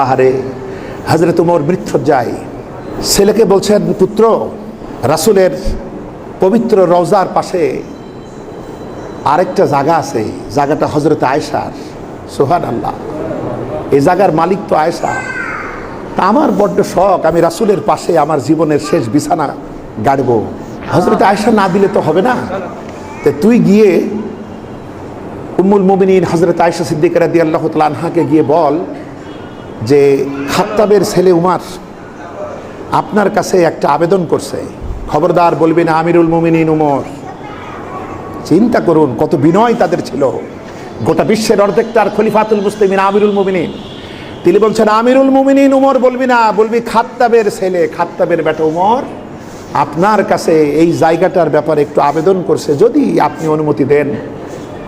আহারে, হযরত ওমর মৃত্যুঞ্জয় ছেলেকে বলছেন, পুত্র, রাসূলের পবিত্র রওজার পাশে আরেকটা জায়গা আছে, জায়গাটা হযরত আয়েশার। সুবহানাল্লাহ, এই জায়গার মালিক তো আয়েশা। তা আমার বড্ড শখ, আমি রাসূলের পাশে আমার জীবনের শেষ বিছানা গাড়ব। হযরত আয়েশা না দিলে তো হবে না, তো তুই গিয়ে উম্মুল মুমিনিন হযরত আয়েশা সিদ্দিকা রাদিয়াল্লাহু তাআলা আনহাকে গিয়ে বল যে খাত্তাবের ছেলে উমর আপনার কাছে একটা আবেদন করছে, খবরদার বলবি না আমিরুল মুমিনিন উমর। চিন্তা করুন কত বিনয় তাদের ছিল। গোটা বিশ্বের অর্ধেকটার খলিফাতুল মুসলিমিন আমিরুল মুমিনিন, তিনি বলছেন আমিরুল মুমিনিন উমর বলবি না, বলবি খাত্তাবের ছেলে, খাত্তাবের বেটা উমর আপনার কাছে এই জায়গাটার ব্যাপারে একটু আবেদন করছে, যদি আপনি অনুমতি দেন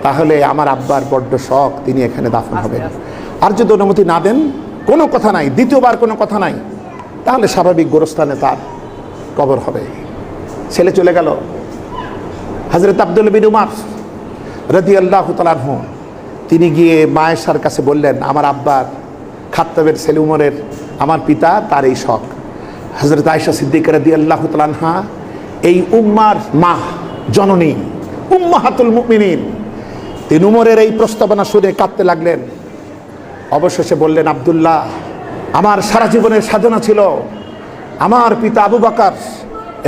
তাহলে আমার আব্বার বড্ড শখ, তিনি এখানে দাফন হবেন। আর যদি অনুমতি না দেন, কোনো কথা নাই, দ্বিতীয়বার কোনো কথা নাই, তাহলে স্বাভাবিক গোরস্থানে তার কবর হবে। ছেলে চলে গেল। হযরত আব্দুল্লাহ বিন উমর রাদিয়াল্লাহু তাআলা আনহু তিনি গিয়ে মা আয়েশার কাছে বললেন, আমার আব্বার খাত্তাবের ছেলে উমরের, আমার পিতা, তার এই শখ। হযরত আয়েশা সিদ্দিকা রাদিয়াল্লাহু তাআলা আনহা এই উম্মার মা, জননী, উম্মাহাতুল মুমিনিন, তিনি উমরের এই প্রস্তাবনা শুনে কাঁদতে লাগলেন। অবশেষে বললেন, আব্দুল্লাহ, আমার সারা জীবনের সাধনা ছিল আমার পিতা আবু বকর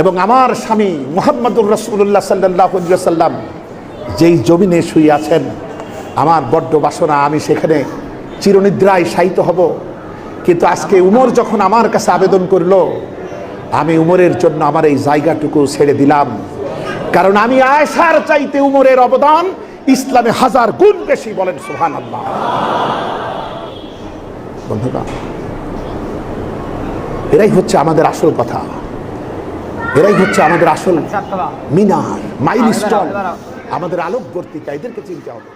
এবং আমার স্বামী মুহাম্মদুর রাসূলুল্লাহ সাল্লাল্লাহু আলাইহি ওয়াসাল্লাম যেই জমিনে শুয়ে আছেন, আমার বড্ড বাসনা আমি সেখানে চিরনিদ্রায় শায়িত হব। কিন্তু আজকে উমর যখন আমার কাছে আবেদন করলো, আমি উমরের জন্য আমার এই জায়গাটুকু ছেড়ে দিলাম, কারণ আমি আয়েশার চাইতে উমরের অবদান ইসলামে 1000 গুণ বেশি। বলেন সুবহানাল্লাহ। বন্ধুরা, এরাই হচ্ছে আমাদের আসল কথা, এরাই হচ্ছে আমাদের আসল মিনার, মাইলস্টোন, আমাদের আলোকবর্তিকা। এদেরকে চিনতে হবে।